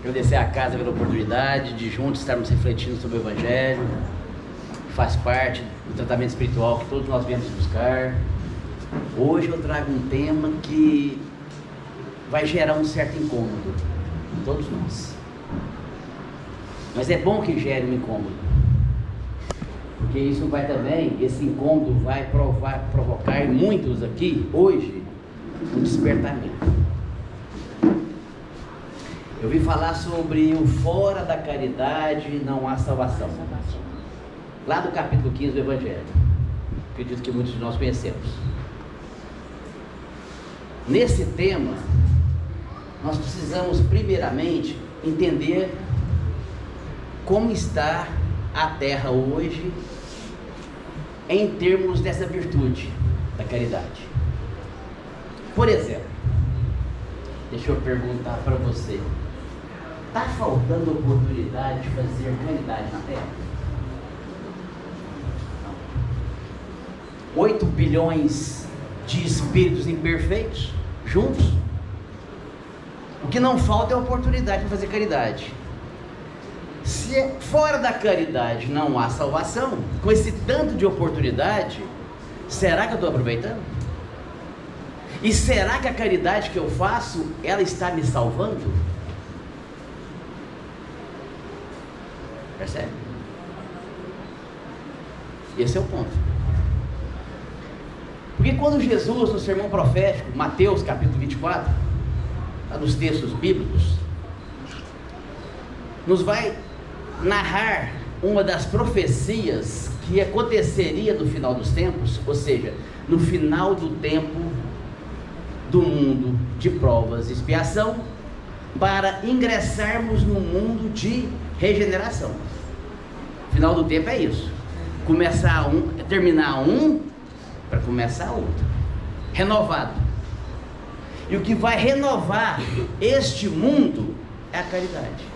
Agradecer a casa pela oportunidade de juntos estarmos refletindo sobre o Evangelho, que faz parte do tratamento espiritual que todos nós viemos buscar. Hoje eu trago um tema que vai gerar um certo incômodo em todos nós. Mas é bom que gere um incômodo, porque isso vai também, esse incômodo vai provocar em muitos aqui, hoje, um despertamento. Eu vim falar sobre o fora da caridade não há salvação, lá do capítulo 15 do Evangelho. Acredito que muitos de nós conhecemos. Nesse tema, nós precisamos primeiramente entender como está a terra hoje em termos dessa virtude da caridade. Por exemplo, deixa eu perguntar para você: está faltando oportunidade de fazer caridade na terra? 8 bilhões de espíritos imperfeitos juntos? O que não falta é oportunidade para fazer caridade. Se fora da caridade não há salvação, com esse tanto de oportunidade, será que eu estou aproveitando? E será que a caridade que eu faço, ela está me salvando? Percebe? Esse é o ponto. Porque quando Jesus, no sermão profético, Mateus capítulo 24, nos textos bíblicos, nos vai narrar uma das profecias que aconteceria no final dos tempos, ou seja, no final do tempo do mundo de provas e expiação, para ingressarmos no mundo de regeneração. Final do tempo é isso: começar terminar para começar outro, renovado. E o que vai renovar este mundo é a caridade.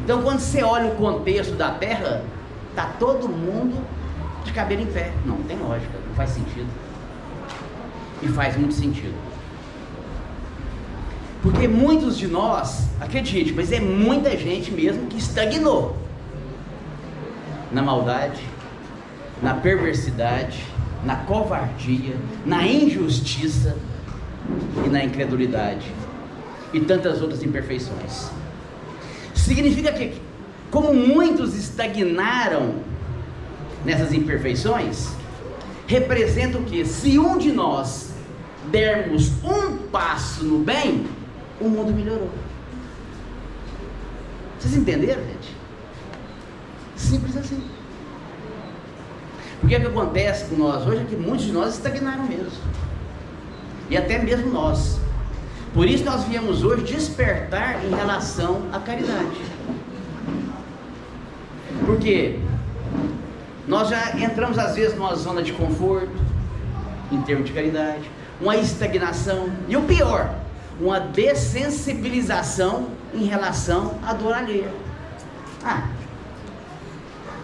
Então, quando você olha o contexto da terra, está todo mundo de cabelo em pé. Não tem lógica, não faz sentido. E faz muito sentido. Porque muitos de nós, acredite, mas é muita gente mesmo que estagnou na maldade, na perversidade, na covardia, na injustiça e na incredulidade e tantas outras imperfeições. Significa que, como muitos estagnaram nessas imperfeições, representa o que? Se um de nós dermos um passo no bem, o mundo melhorou. Vocês entenderam, gente? Simples assim. Porque o que acontece com nós hoje é que muitos de nós estagnaram mesmo, e até mesmo nós. Por isso nós viemos hoje despertar em relação à caridade. Porque nós já entramos às vezes numa zona de conforto em termos de caridade, uma estagnação e o pior, uma dessensibilização em relação à dor alheia.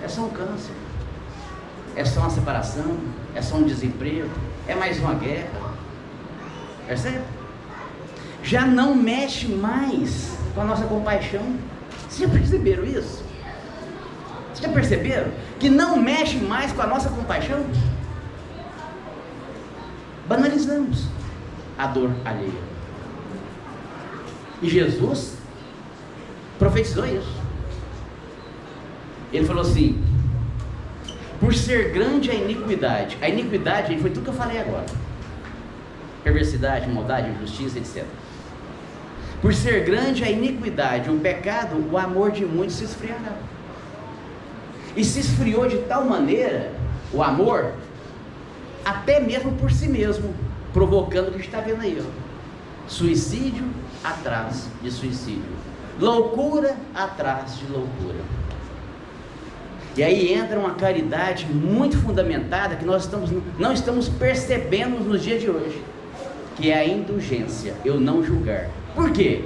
É só um câncer, é só uma separação, é só um desemprego, é mais uma guerra. Percebe? Já não mexe mais com a nossa compaixão. Vocês já perceberam isso? Vocês já perceberam que não mexe mais com a nossa compaixão? Banalizamos a dor alheia. E Jesus profetizou isso. Ele falou assim: por ser grande a iniquidade foi tudo que eu falei agora: perversidade, maldade, injustiça, etc. Por ser grande a iniquidade, o pecado, o amor de muitos se esfriará. E se esfriou de tal maneira o amor, até mesmo por si mesmo, provocando o que está vendo aí, ó: suicídio atrás de suicídio, loucura atrás de loucura. E aí entra uma caridade muito fundamentada que nós não estamos percebendo nos dias de hoje, que é a indulgência, eu não julgar. Por quê?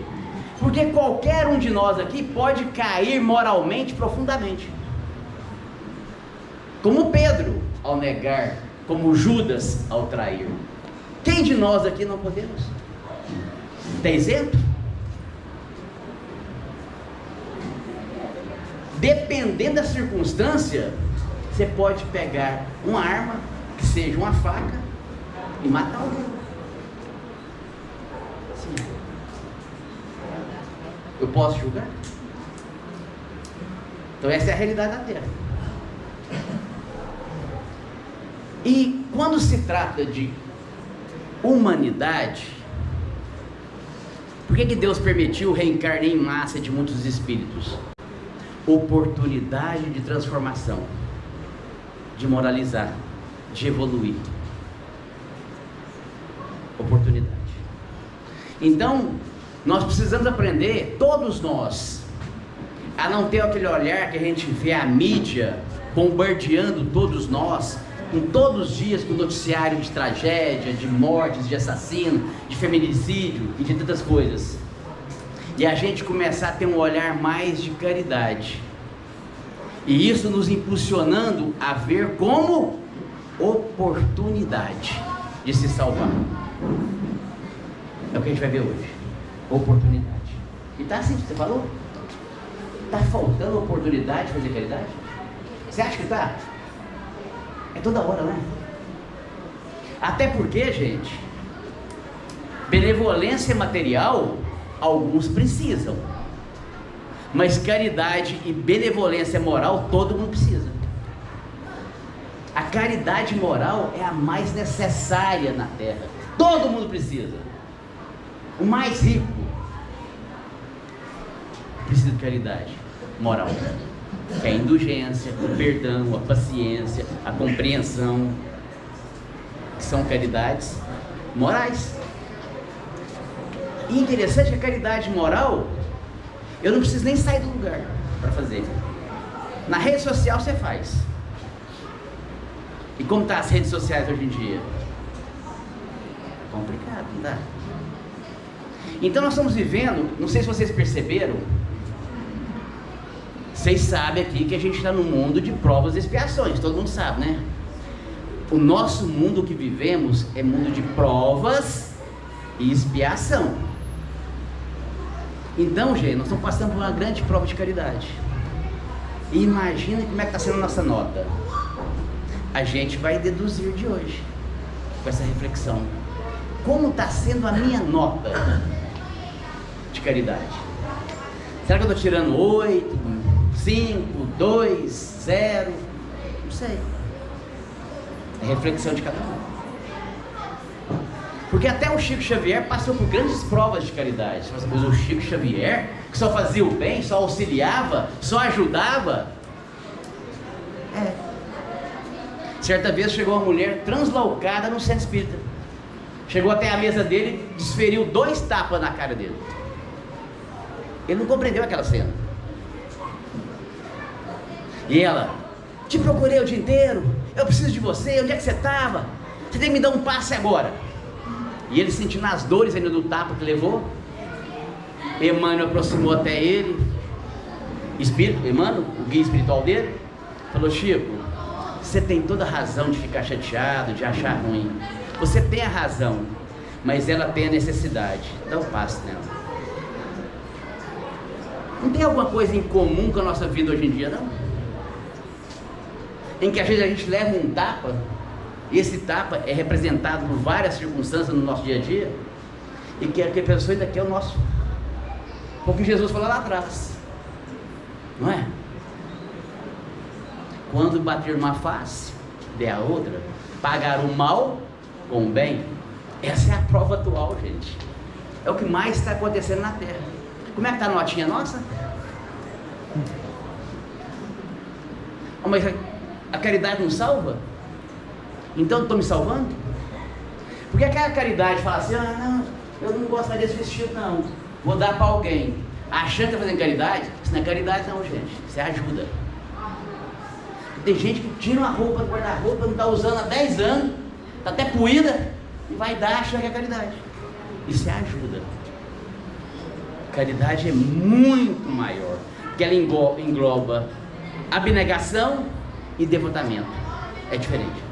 Porque qualquer um de nós aqui pode cair moralmente profundamente, como Pedro ao negar, como Judas ao trair. Quem de nós aqui não podemos? Tem exemplo? dependendo da circunstância, você pode pegar uma arma, que seja uma faca, e matar alguém. Sim. Eu posso julgar? Então essa é a realidade da terra. E quando se trata de humanidade, por que Deus permitiu o reencarne em massa de muitos espíritos? Oportunidade de transformação, de moralizar, de evoluir. Oportunidade. Então, nós precisamos aprender, todos nós, a não ter aquele olhar que a gente vê a mídia bombardeando todos nós, com todos os dias com noticiário de tragédia, de mortes, de assassino, de feminicídio e de tantas coisas. E a gente começar a ter um olhar mais de caridade. E isso nos impulsionando a ver como oportunidade de se salvar. É o que a gente vai ver hoje. Oportunidade. E tá assim, você falou? Tá faltando oportunidade de fazer caridade? Você acha que tá? É toda hora, né? Até porque, gente, benevolência material, alguns precisam. Mas caridade e benevolência moral, todo mundo precisa. A caridade moral é a mais necessária na terra. Todo mundo precisa. O mais rico precisa de caridade moral. Que é a indulgência, o perdão, a paciência, a compreensão, que são caridades morais. E interessante que a caridade moral, eu não preciso nem sair do lugar para fazer. Na rede social você faz. E como tá as redes sociais hoje em dia? Complicado, não dá? Então nós estamos vivendo, não sei se vocês perceberam, vocês sabem aqui que a gente está num mundo de provas e expiações, todo mundo sabe, né? O nosso mundo que vivemos é mundo de provas e expiação. Então, gente, nós estamos passando por uma grande prova de caridade. E imagina como é que está sendo a nossa nota. A gente vai deduzir de hoje, com essa reflexão. Como está sendo a minha nota de caridade? Será que eu estou tirando 8, 5, 2, 0? Não sei. É reflexão de cada um. Porque até o Chico Xavier passou por grandes provas de caridade. Mas o Chico Xavier, que só fazia o bem, só auxiliava, só ajudava. Certa vez chegou uma mulher translocada no centro espírita. Chegou até a mesa dele, desferiu 2 tapas na cara dele. Ele não compreendeu aquela cena. E ela: te procurei o dia inteiro, eu preciso de você, onde é que você estava? Você tem que me dar um passe agora. E ele, sentindo as dores ainda do tapa que levou, Emmanuel aproximou até ele, Emmanuel, o guia espiritual dele, falou: Chico, você tem toda a razão de ficar chateado, de achar ruim. Você tem a razão, mas ela tem a necessidade. Dá um passe nela. Não tem alguma coisa em comum com a nossa vida hoje em dia, não? Em que às vezes a gente leva um tapa, e esse tapa é representado por várias circunstâncias no nosso dia a dia, e que a pessoa ainda quer o nosso. Foi o que Jesus falou lá atrás, não é? Quando bater uma face, der a outra, pagar o mal com o bem. Essa é a prova atual, gente. É o que mais está acontecendo na Terra. Como é que está a notinha nossa? Mas a caridade não salva? Então eu estou me salvando? Porque aquela caridade fala assim: não, eu não gosto mais desse vestido não, vou dar para alguém, achando que está fazendo caridade. Isso não é caridade não, gente, isso é ajuda. Tem gente que tira uma roupa do guarda-roupa, não está usando há 10 anos, está até poída, e vai dar achando que é caridade. Isso é ajuda. Caridade é muito maior, porque ela engloba abnegação e devotamento. É diferente.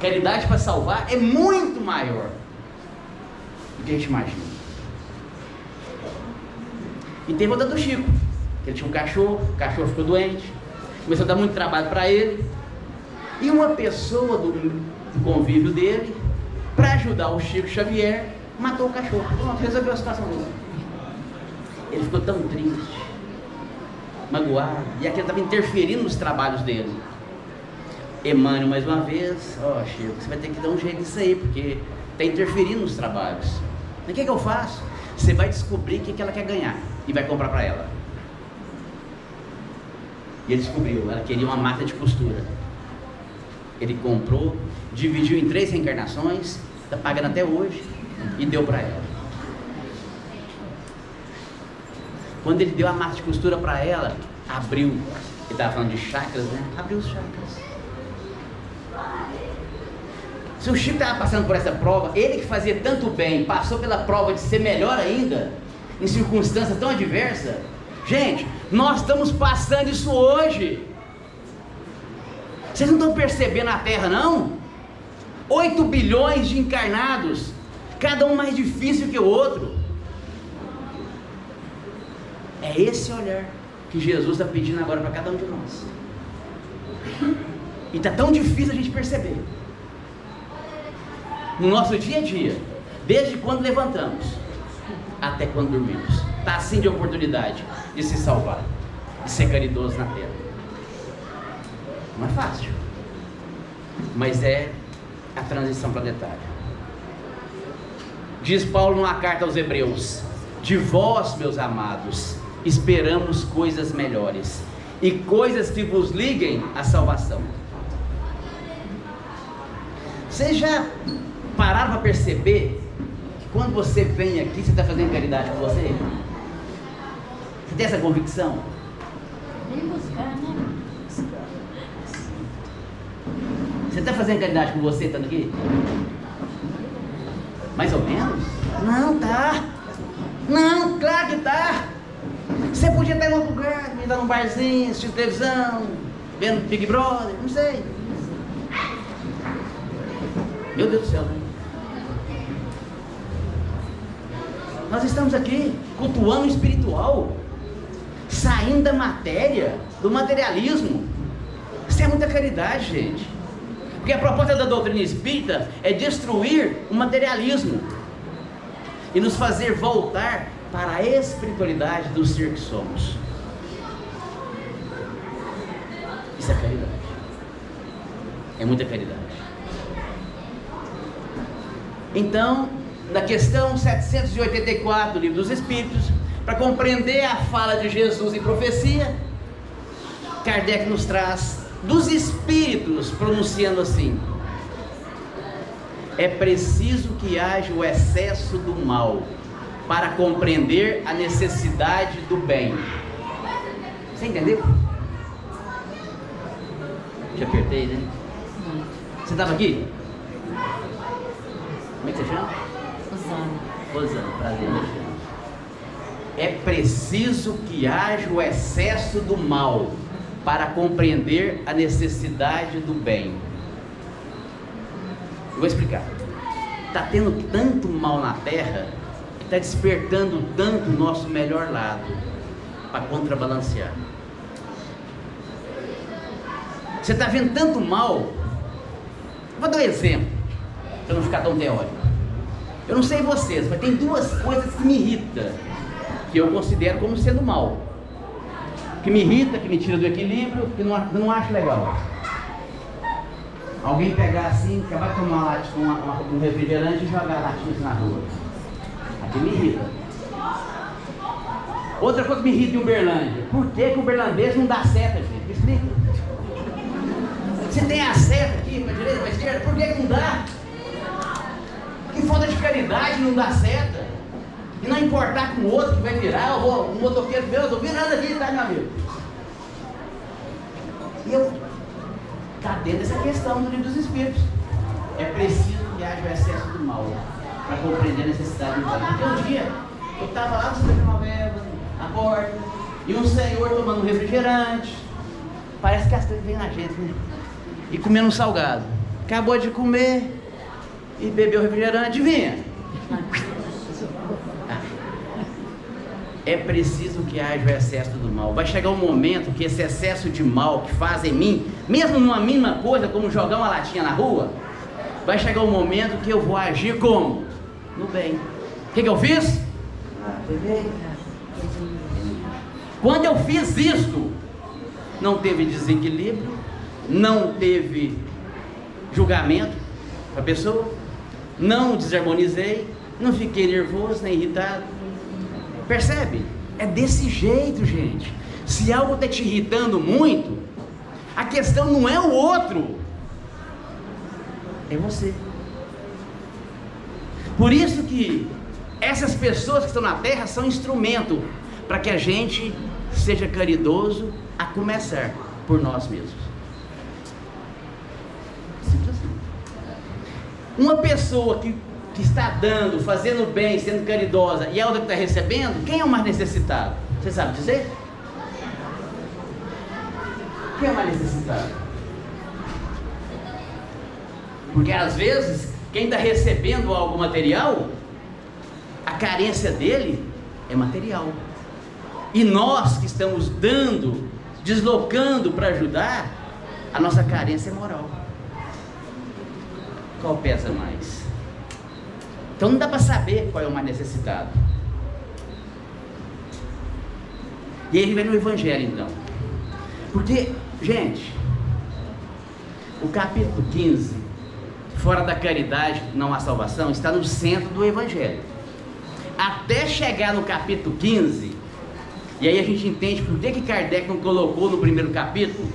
Caridade para salvar é muito maior do que a gente imagina. E tem outra do Chico. Ele tinha um cachorro, o cachorro ficou doente, começou a dar muito trabalho para ele, e uma pessoa do convívio dele, para ajudar o Chico Xavier, matou o cachorro. Pronto, resolveu a situação dele. Ele ficou tão triste, magoado, e aquilo estava interferindo nos trabalhos dele. Emmanuel, mais uma vez, Chico, você vai ter que dar um jeito nisso aí, porque está interferindo nos trabalhos. E o que eu faço? Você vai descobrir o que ela quer ganhar e vai comprar para ela. E ele descobriu, ela queria uma máquina de costura. Ele comprou, dividiu em 3 reencarnações, está pagando até hoje, e deu para ela. Quando ele deu a máquina de costura para ela, abriu, ele estava falando de chakras, né? Abriu os chakras. Se o Chico estava passando por essa prova, ele que fazia tanto bem, passou pela prova de ser melhor ainda, em circunstâncias tão adversas. Gente, nós estamos passando isso hoje. Vocês não estão percebendo a Terra, não? 8 bilhões de encarnados, cada um mais difícil que o outro. É esse olhar que Jesus está pedindo agora para cada um de nós. E está tão difícil a gente perceber. No nosso dia a dia, desde quando levantamos até quando dormimos, está assim de oportunidade de se salvar, de ser caridoso na terra. Não é fácil, mas é a transição planetária. Diz Paulo numa carta aos Hebreus: de vós, meus amados, esperamos coisas melhores, e coisas que vos liguem à salvação. Vocês já pararam para perceber que quando você vem aqui, você está fazendo caridade com você? Você tem essa convicção? Vem buscar, né? Você está fazendo caridade com você estando aqui? Mais ou menos? Não, tá. Não, claro que tá. Você podia estar em outro lugar, estar num barzinho, assistindo televisão, vendo Big Brother, não sei. Meu Deus do céu, né? Nós estamos aqui cultuando o espiritual, saindo da matéria, do materialismo. Isso é muita caridade, gente. Porque a proposta da doutrina espírita é destruir o materialismo e nos fazer voltar para a espiritualidade do ser que somos. Isso é caridade. É muita caridade. Então, na questão 784 do Livro dos Espíritos, para compreender a fala de Jesus em profecia, Kardec nos traz dos Espíritos pronunciando assim: é preciso que haja o excesso do mal para compreender a necessidade do bem. Você entendeu? Te apertei, né? Você estava aqui? Como é que você chama? Rosana, prazer, me chama. É preciso que haja o excesso do mal para compreender a necessidade do bem. Eu vou explicar. Está tendo tanto mal na terra, que está despertando tanto o nosso melhor lado para contrabalancear. Você está vendo tanto mal. Vou dar um exemplo, para não ficar tão teórico. Eu não sei vocês, mas tem 2 coisas que me irritam, que eu considero como sendo mal. Que me irrita, que me tira do equilíbrio, que não acho legal. Alguém pegar assim, acabar de tomar um refrigerante e jogar latinhas na rua. Aqui me irrita. Outra coisa que me irrita em Uberlândia: por que o uberlandês não dá seta, gente? Me explica. Você tem a seta aqui, para a direita, para a esquerda, por que não dá? Que falta de caridade, não dá seta. E não importar com o outro que vai virar, um motoqueiro meu, eu estou virando aqui, tá, meu amigo? E eu, está dentro dessa questão do Livro dos Espíritos. É preciso que haja o excesso do mal para compreender a necessidade do bem. Porque um dia, eu estava lá no Santa Primavera, na porta, e um senhor tomando um refrigerante, parece que as coisas vêm na gente, né? E comendo um salgado. Acabou de comer e bebeu refrigerante, adivinha? é preciso que haja o excesso do mal. Vai chegar um momento que esse excesso de mal que faz em mim, mesmo numa mínima coisa, como jogar uma latinha na rua, vai chegar um momento que eu vou agir como? No bem. O que eu fiz? Peguei. Quando eu fiz isto, não teve desequilíbrio, não teve julgamento para a pessoa, não desarmonizei, não fiquei nervoso nem irritado. Percebe? É desse jeito, gente. Se algo está te irritando muito, a questão não é o outro, é você. Por isso que essas pessoas que estão na terra são instrumento para que a gente seja caridoso, a começar por nós mesmos. Simples assim. Uma pessoa que está dando, fazendo bem, sendo caridosa, e a outra que está recebendo, quem é o mais necessitado? Você sabe dizer? Quem é o mais necessitado? Porque às vezes, quem está recebendo algo material, a carência dele é material. E nós que estamos dando, deslocando para ajudar, a nossa carência é moral. Qual pesa mais? Então não dá para saber qual é o mais necessitado. E aí vem no Evangelho então. Porque, gente, o capítulo 15, fora da caridade não há salvação, está no centro do Evangelho. Até chegar no capítulo 15, e aí a gente entende por que Kardec não colocou no primeiro capítulo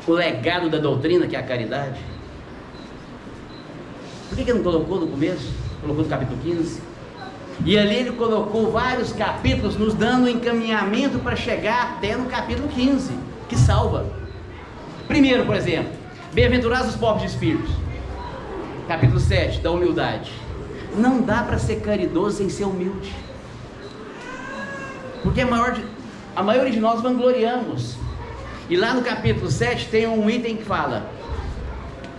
o legado da doutrina, que é a caridade. Por que não colocou no começo? Colocou no capítulo 15. E ali ele colocou vários capítulos nos dando encaminhamento para chegar até no capítulo 15, que salva. Primeiro, por exemplo, bem-aventurados os pobres de espírito. Capítulo 7, da humildade. Não dá para ser caridoso sem ser humilde. Porque a maioria de nós vangloriamos. E lá no capítulo 7 tem um item que fala: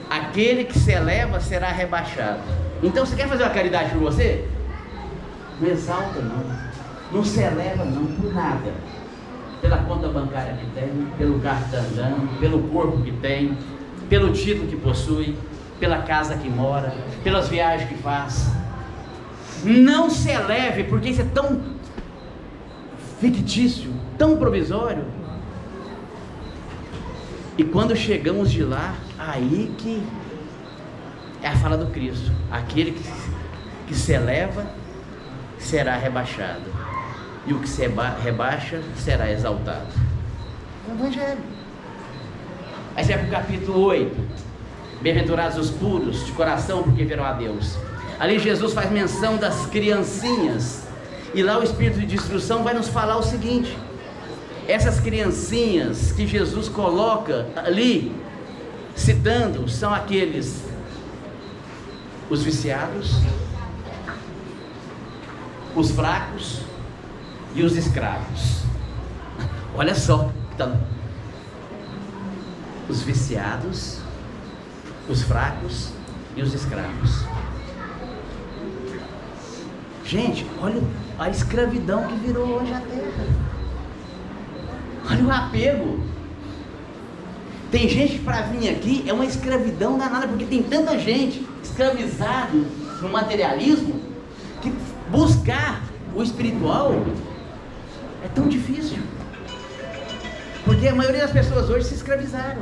aquele que se eleva será rebaixado. Então você quer fazer uma caridade por você? Não exalta não, não se eleva não, por nada. Pela conta bancária que tem, pelo carro que está andando, pelo corpo que tem, pelo título que possui, pela casa que mora, pelas viagens que faz. Não se eleve, porque isso é tão fictício, tão provisório. E quando chegamos de lá, aí que é a fala do Cristo: aquele que se eleva será rebaixado, e o que se rebaixa será exaltado. É o Evangelho. Aí você vai para o capítulo 8: bem-aventurados os puros de coração, porque verão a Deus. Ali Jesus faz menção das criancinhas, e lá o Espírito de instrução vai nos falar o seguinte: essas criancinhas que Jesus coloca ali, citando, são aqueles, os viciados, os fracos e os escravos. Olha só, os viciados, os fracos e os escravos. Gente, olha a escravidão que virou hoje a terra. Olha o apego. Tem gente para vir aqui, é uma escravidão danada, porque tem tanta gente escravizado no materialismo, que buscar o espiritual é tão difícil, porque a maioria das pessoas hoje se escravizaram.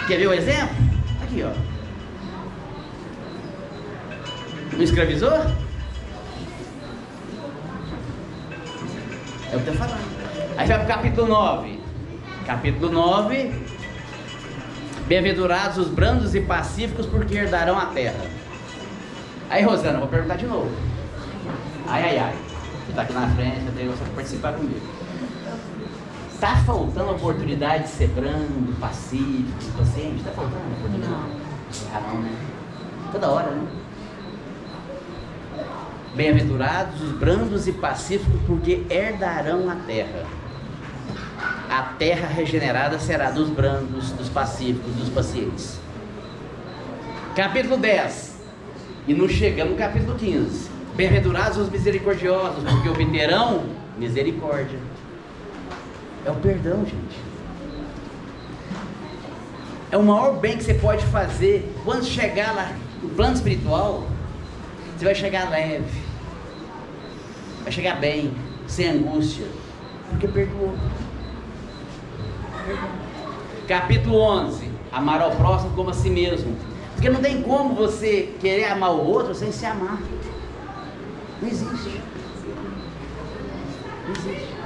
Quer ver o exemplo? Aqui, ó. Não escravizou? É o que eu tô falando. Aí vai para o capítulo 9. Capítulo 9: bem-aventurados os brandos e pacíficos, porque herdarão a terra. Aí, Rosana, vou perguntar de novo. Ai. Você está aqui na frente, eu tenho você para participar comigo. Está faltando a oportunidade de ser brando, pacífico, paciente? Está faltando a oportunidade? Não. Não, né? Toda hora, né? Bem-aventurados os brandos e pacíficos, porque herdarão a terra. A terra regenerada será dos brandos, dos pacíficos, dos pacientes. Capítulo 10. E não chegamos no capítulo 15. Bem-aventurados os misericordiosos, porque obterão misericórdia. É o perdão, gente. É o maior bem que você pode fazer. Quando chegar lá no plano espiritual, você vai chegar leve, vai chegar bem, sem angústia, porque perdoou. Capítulo 11: amar ao próximo como a si mesmo. Porque não tem como você querer amar o outro sem se amar. Não existe. Não existe.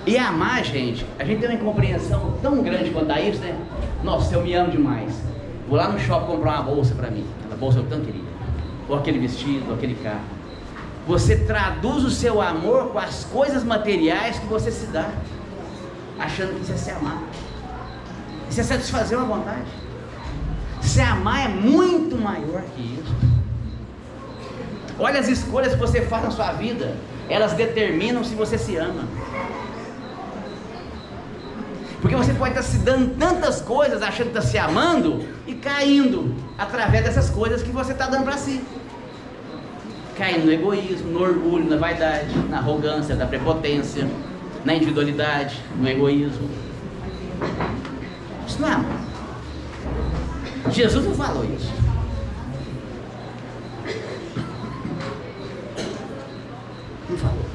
E amar, gente, a gente tem uma incompreensão tão grande quanto a isso, né? Nossa, eu me amo demais. Vou lá no shopping comprar uma bolsa para mim. Aquela bolsa eu tanto queria. Ou aquele vestido, ou aquele carro. Você traduz o seu amor com as coisas materiais que você se dá, achando que isso é se amar. Isso é satisfazer uma vontade. Se amar é muito maior que isso. Olha as escolhas que você faz na sua vida, elas determinam se você se ama. Porque você pode estar se dando tantas coisas, achando que está se amando, e caindo através dessas coisas que você está dando para si. Caindo no egoísmo, no orgulho, na vaidade, na arrogância, na prepotência, na individualidade, no egoísmo. Isso não é amor. Jesus não falou isso. Não falou.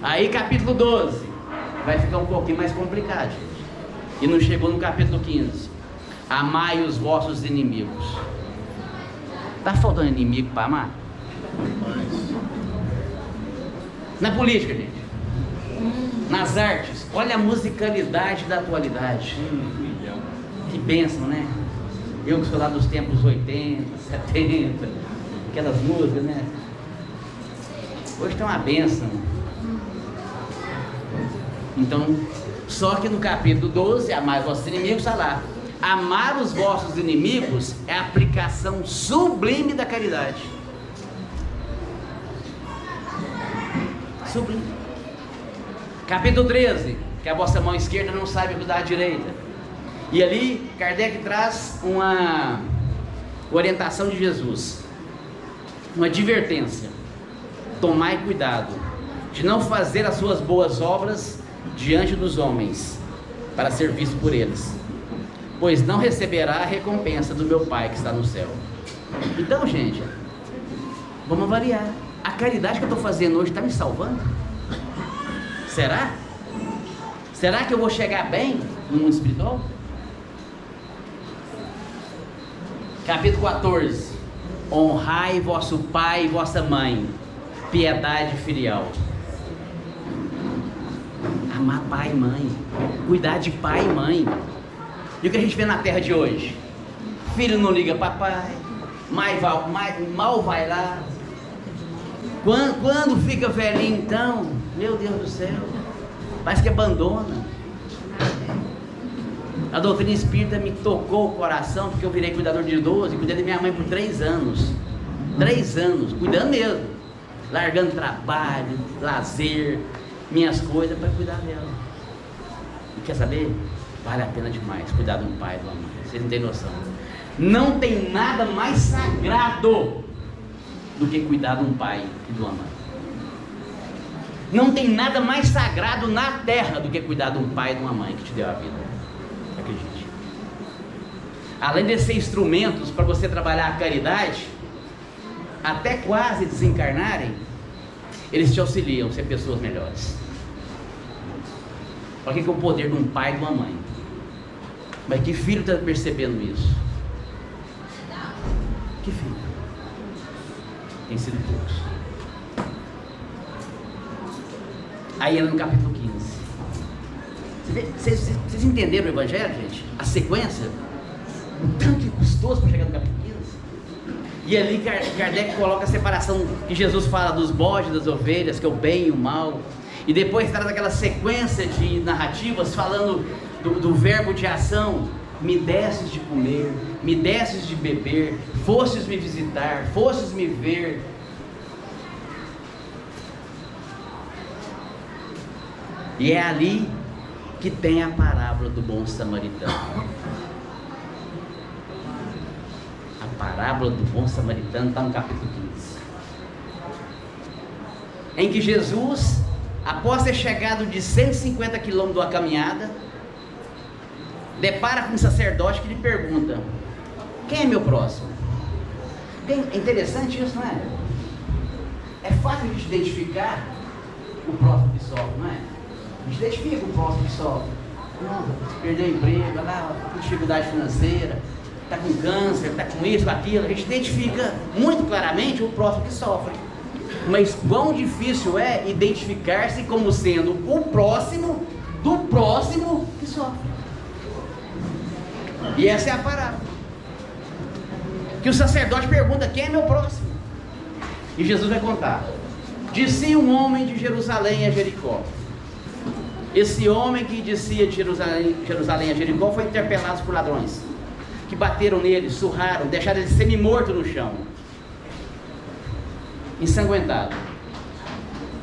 Aí capítulo 12 vai ficar um pouquinho mais complicado, gente. E não chegou no capítulo 15. Amai os vossos inimigos. Está faltando inimigo para amar? Na política, gente. Nas artes. Olha a musicalidade da atualidade. Que bênção, né? Eu que sou lá dos tempos 80, 70, aquelas músicas, né? Hoje tem uma bênção. Então, só que no capítulo 12, amar os vossos inimigos, está lá. Amar os vossos inimigos é a aplicação sublime da caridade. Sublime. Capítulo 13, que a vossa mão esquerda não sabe cuidar da direita. E ali, Kardec traz uma orientação de Jesus, uma advertência: tomai cuidado de não fazer as suas boas obras diante dos homens, para ser visto por eles, pois não receberá a recompensa do meu Pai que está no céu. Então, gente, vamos avaliar. A caridade que eu estou fazendo hoje está me salvando? Será? Será que eu vou chegar bem no mundo espiritual? Capítulo 14: honrai vosso pai e vossa mãe, piedade filial. Amar pai e mãe, cuidar de pai e mãe. E o que a gente vê na terra de hoje? Filho não liga para pai, mal vai lá. Quando fica velhinho, então, meu Deus do céu, parece que abandona. A doutrina espírita me tocou o coração, porque eu virei cuidador de idoso e cuidei da minha mãe por 3 anos. 3 anos, cuidando mesmo, largando trabalho, lazer, minhas coisas para cuidar dela. E quer saber? Vale a pena demais cuidar de um pai e de uma mãe. Vocês não têm noção. Não tem nada mais sagrado do que cuidar de um pai e de uma mãe. Não tem nada mais sagrado na terra do que cuidar de um pai e de uma mãe que te deu a vida. Acredite. Além de ser instrumentos para você trabalhar a caridade, até quase desencarnarem, eles te auxiliam a ser pessoas melhores. Olha o que é o poder de um pai e de uma mãe. Mas que filho está percebendo isso? Que filho? Tem sido poucos. Aí ela no capítulo 15. Vocês entenderam o Evangelho, gente? A sequência? O tanto que custoso para chegar no capítulo 15. E ali Kardec coloca a separação que Jesus fala dos bodes, das ovelhas, que é o bem e o mal. E depois traz aquela sequência de narrativas falando do verbo de ação. Me desses de comer, me desses de beber, fostes me visitar, fostes me ver. E é ali que tem a parábola do bom samaritano. A parábola do bom samaritano está no capítulo 15. em que Jesus, após ter chegado de 150 quilômetros de uma caminhada, depara com um sacerdote que lhe pergunta: quem é meu próximo? É interessante isso, não é? É fácil de identificar o próximo que sofre, não é? A gente identifica o próximo que sofre. Não, perdeu o emprego, olha lá, com dificuldade financeira, está com câncer, está com isso, com aquilo. A gente identifica muito claramente o próximo que sofre. Mas quão difícil é identificar-se como sendo o próximo do próximo que sofre. E essa é a parábola. Que o sacerdote pergunta: quem é meu próximo? E Jesus vai contar: descia um homem de Jerusalém a Jericó. Esse homem que descia de Jerusalém a Jericó foi interpelado por ladrões, que bateram nele, surraram, deixaram ele semi-morto no chão, ensanguentado.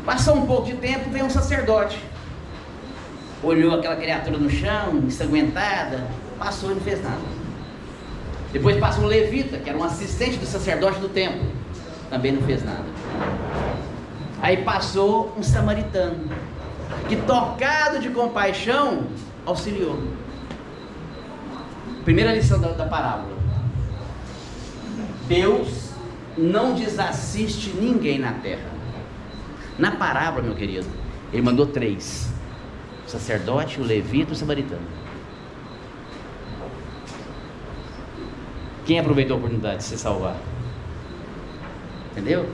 Passou um pouco de tempo, veio um sacerdote, olhou aquela criatura no chão, ensanguentada, passou e não fez nada. Depois passa um levita, que era um assistente do sacerdote do templo, também não fez nada. Aí passou um samaritano, que, tocado de compaixão, auxiliou. Primeira lição da parábola: Deus não desassiste ninguém na terra. Na parábola, meu querido, ele mandou 3: o sacerdote, o levita e o samaritano. Quem aproveitou a oportunidade de se salvar? Entendeu?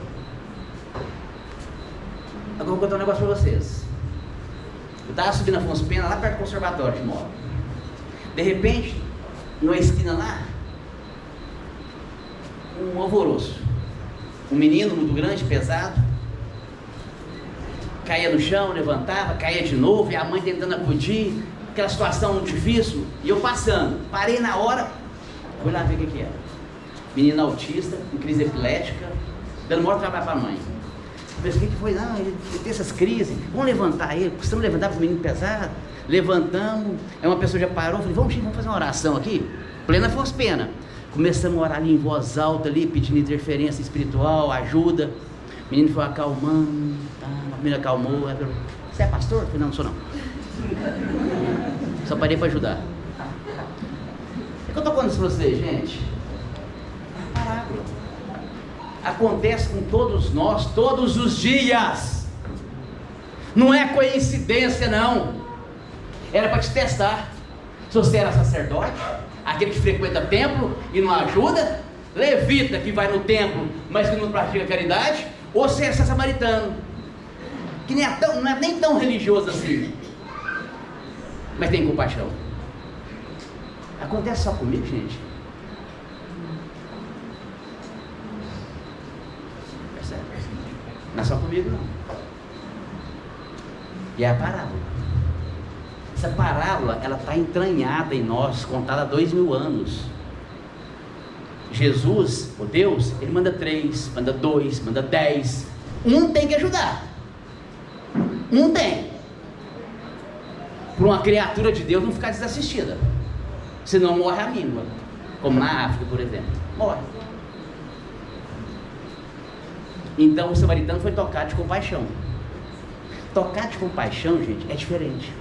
Agora eu vou contar um negócio para vocês. Eu estava subindo Afonso Pena, lá perto do conservatório de moto. De repente, numa esquina lá, um alvoroço. Um menino muito grande, pesado, caía no chão, levantava, caía de novo, e a mãe tentando acudir, aquela situação muito difícil, e eu passando, parei na hora, fui lá ver o que era. Menino autista, com crise epilética, dando maior trabalho para a mãe. Eu pensei: o que foi? Não, ele tem essas crises, vamos levantar ele, precisamos levantar para o menino pesado. Levantamos, aí uma pessoa já parou, falei: vamos fazer uma oração aqui, plena Afonso Pena. Começamos a orar ali em voz alta, ali, pedindo interferência espiritual, ajuda. O menino foi acalmando, tá, a menina acalmou. Aí falou: você é pastor? Eu falei: não, não sou não. Só parei para ajudar. O que eu estou falando isso para vocês, gente? Parábola. Acontece com todos nós, todos os dias. Não é coincidência, não. Era para te testar. Se você era sacerdote, aquele que frequenta o templo e não ajuda, levita que vai no templo, mas que não pratica caridade, ou se é samaritano, que nem não é nem tão religioso assim, mas tem compaixão. Acontece só comigo, gente? Percebe? Não é só comigo, não. E é a parábola. Essa parábola, ela está entranhada em nós, contada há 2000 anos. Jesus, o Deus, ele manda 3, manda 2, manda 10. Um tem que ajudar. Um tem. Para uma criatura de Deus não ficar desassistida. Senão morre a míngua. Como na África, por exemplo. Morre. Então o samaritano foi tocado de compaixão. Tocar de compaixão, gente, é diferente.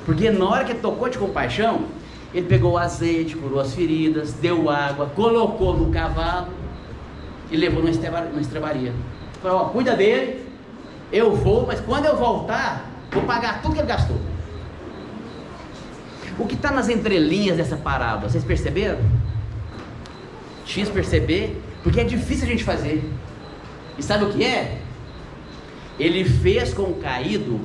Porque na hora que ele tocou de compaixão, ele pegou o azeite, curou as feridas, deu água, colocou no cavalo e levou numa estrebaria. Falou: ó, cuida dele, eu vou, mas quando eu voltar, vou pagar tudo que ele gastou. O que está nas entrelinhas dessa parábola, vocês perceberam? X perceber, porque é difícil a gente fazer. E sabe o que é? Ele fez com o caído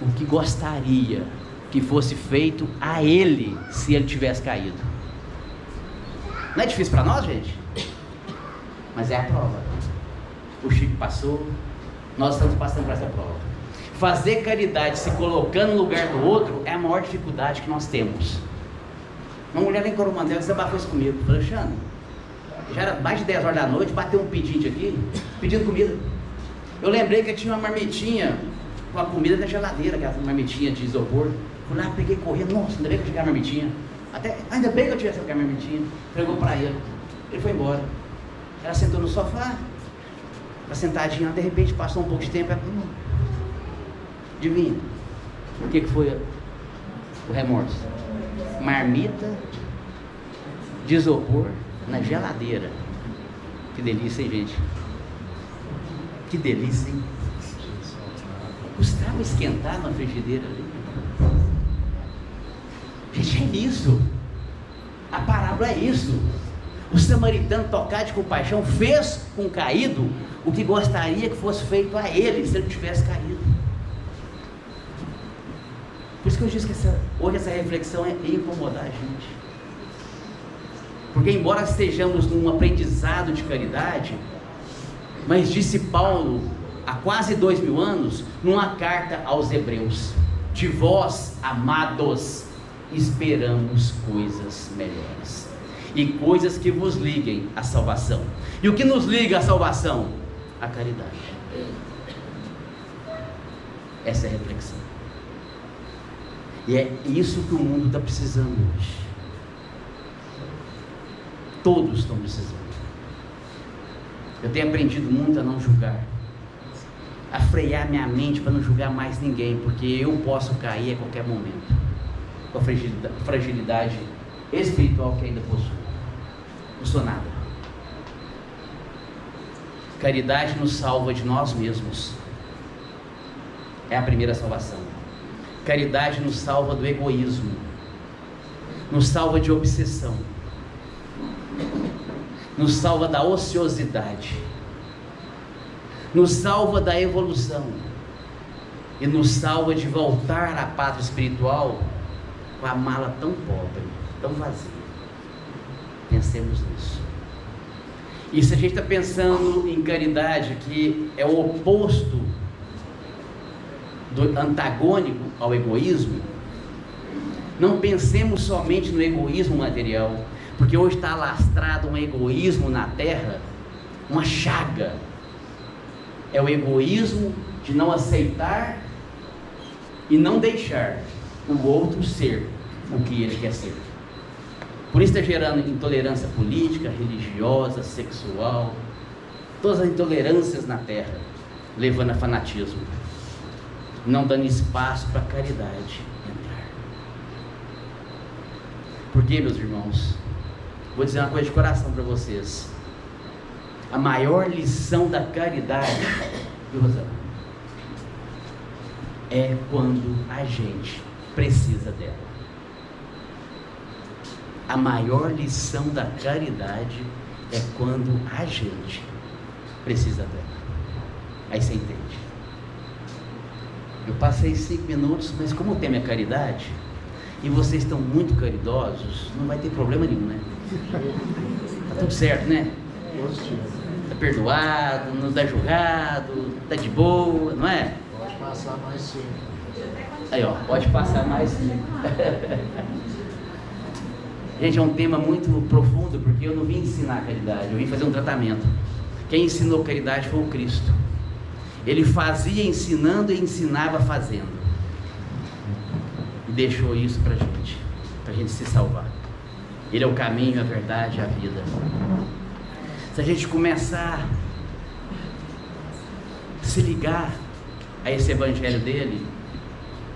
o que gostaria que fosse feito a ele se ele tivesse caído. Não é difícil para nós, gente? Mas é a prova. O Chico passou, nós estamos passando por essa prova. Fazer caridade se colocando no lugar do outro é a maior dificuldade que nós temos. Uma mulher em Coromandel desabafou isso comigo. Falei: Alexandre, já era mais de 10 horas da noite, bateu um pedinte aqui, pedindo comida. Eu lembrei que tinha uma marmitinha com a comida na geladeira, aquela marmitinha de isopor. Fui lá, peguei, correndo, nossa, ainda bem que eu tinha a marmitinha. Ainda bem que eu tivesse a marmitinha. Entregou para ele. Ele foi embora. Ela sentou no sofá, Está sentadinho lá, de repente passou um pouco de tempo. Adivinha? O que foi o remorso? Marmita de isopor na geladeira. Que delícia, hein, gente? Que delícia, hein? Custava esquentar na frigideira ali. Gente, é isso. A parábola é isso. O samaritano, tocado de compaixão, fez com o caído o que gostaria que fosse feito a ele, se ele tivesse caído. Por isso que eu disse que hoje essa reflexão é incomodar a gente. Porque embora estejamos num aprendizado de caridade, mas disse Paulo, há quase 2000 anos, numa carta aos Hebreus: de vós, amados, esperamos coisas melhores, e coisas que vos liguem à salvação. E o que nos liga à salvação? A caridade. Essa é a reflexão. E é isso que o mundo está precisando hoje. Todos estão precisando. Eu tenho aprendido muito a não julgar, a frear minha mente para não julgar mais ninguém, porque eu posso cair a qualquer momento, com a fragilidade espiritual que ainda possuo. Não sou nada. Caridade nos salva de nós mesmos. É a primeira salvação. Caridade nos salva do egoísmo, nos salva de obsessão, nos salva da ociosidade, nos salva da evolução e nos salva de voltar à pátria espiritual com a mala tão pobre, tão vazia. Pensemos nisso. E se a gente está pensando em caridade, que é o oposto do antagônico ao egoísmo, não pensemos somente no egoísmo material, porque hoje está alastrado um egoísmo na terra, uma chaga. É o egoísmo de não aceitar e não deixar o outro ser o que ele quer ser. Por isso está gerando intolerância política, religiosa, sexual, todas as intolerâncias na terra, levando a fanatismo, não dando espaço para a caridade entrar. Porque, meus irmãos, vou dizer uma coisa de coração para vocês: a maior lição da caridade, viu, Rosana, é quando a gente precisa dela. A maior lição da caridade é quando a gente precisa dela. Aí você entende. Eu passei 5 minutos, mas como o tema é caridade, e vocês estão muito caridosos, não vai ter problema nenhum, né? Tá tudo certo, né? Tá perdoado, não tá julgado, tá de boa, não é? Pode passar mais 5. Aí, ó, pode passar mais 5. Gente, é um tema muito profundo, porque eu não vim ensinar caridade, eu vim fazer um tratamento. Quem ensinou caridade foi o Cristo. Ele fazia ensinando e ensinava fazendo, e deixou isso pra gente se salvar. Ele é o caminho, a verdade e a vida. Se a gente começar a se ligar a esse evangelho dele,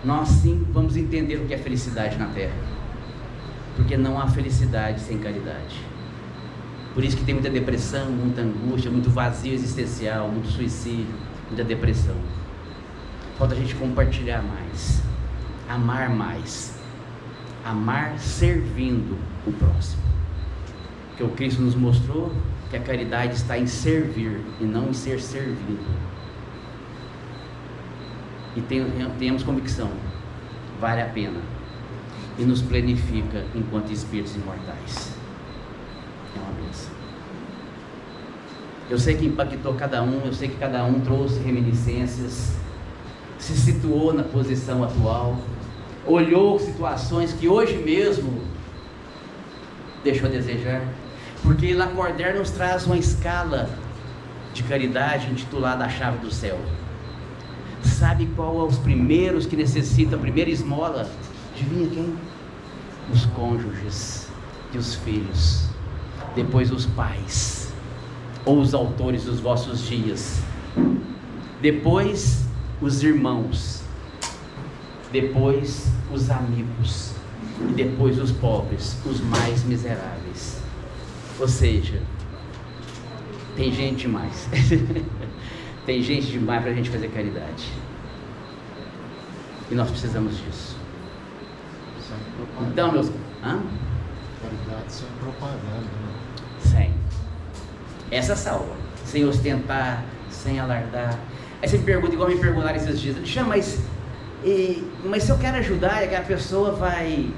nós sim vamos entender o que é felicidade na terra, porque não há felicidade sem caridade. Por isso que tem muita depressão, muita angústia, muito vazio existencial, muito suicídio, muita depressão. Falta a gente compartilhar mais, amar servindo o próximo, porque o Cristo nos mostrou que a caridade está em servir e não em ser servido. E tenhamos convicção, vale a pena, e nos planifica enquanto espíritos imortais. É uma bênção. Eu sei que impactou cada um, eu sei que cada um trouxe reminiscências, se situou na posição atual, olhou situações que hoje mesmo deixou a desejar, porque Lacordaire nos traz uma escala de caridade intitulada A Chave do Céu. Sabe qual é os primeiros que necessitam a primeira esmola? Adivinha quem? Os cônjuges e os filhos, depois os pais, ou os autores dos vossos dias, depois os irmãos, depois os amigos, e depois os pobres, os mais miseráveis. Ou seja, tem gente demais. Tem gente demais para a gente fazer caridade. E nós precisamos disso. Então, meus... Caridade sem propaganda, né? Sem. Essa salva. Sem ostentar, sem alardar. Aí você me pergunta, igual me perguntaram esses dias, mas se eu quero ajudar, é que a pessoa vai,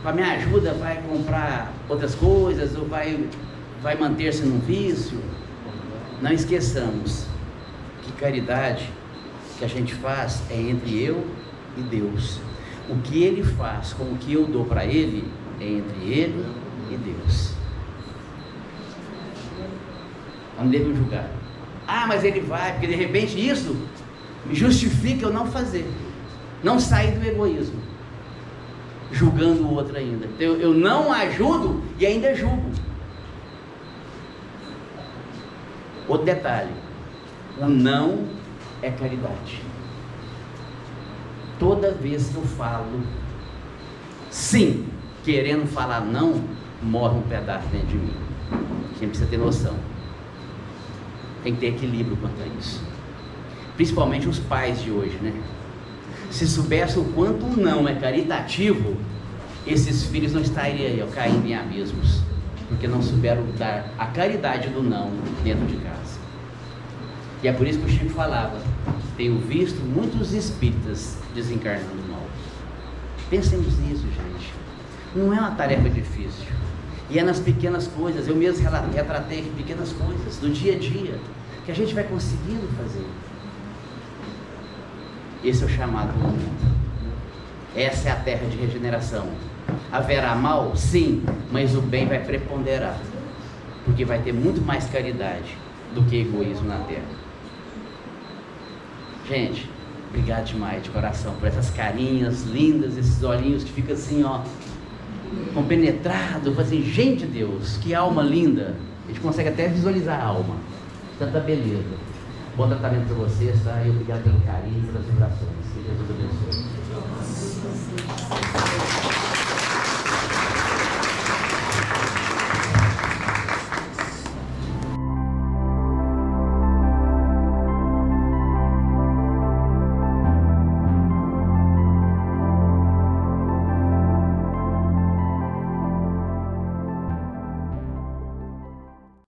com a minha ajuda, vai comprar outras coisas, ou vai manter-se num vício. Não esqueçamos que caridade que a gente faz é entre eu e Deus. O que Ele faz com o que eu dou para Ele é entre Ele e Deus. Não devemos julgar. Mas ele vai, porque de repente isso me justifica eu não fazer, não sair do egoísmo, julgando o outro ainda. Então, eu não ajudo e ainda julgo. Outro detalhe: o não é caridade. Toda vez que eu falo sim, querendo falar não, morre um pedaço dentro de mim. A gente precisa ter noção. Tem que ter equilíbrio quanto a isso. Principalmente os pais de hoje, né? Se soubessem o quanto o não é caritativo, esses filhos não estariam caindo em abismos, porque não souberam dar a caridade do não dentro de casa. E é por isso que o Chico falava: tenho visto muitos espíritas desencarnando mal. Pensemos nisso, gente. Não é uma tarefa difícil. E é nas pequenas coisas, eu mesmo retratei aqui pequenas coisas do dia a dia, que a gente vai conseguindo fazer. Esse é o chamado do momento. Essa é a terra de regeneração. Haverá mal? Sim, mas o bem vai preponderar, porque vai ter muito mais caridade do que egoísmo na terra. Gente, obrigado demais de coração por essas carinhas lindas, esses olhinhos que ficam assim, ó, compenetrado, assim, gente de Deus, que alma linda. A gente consegue até visualizar a alma, tanta beleza. Bom tratamento para vocês, tá? E obrigado pelo carinho e pelas vibrações. Que Jesus abençoe.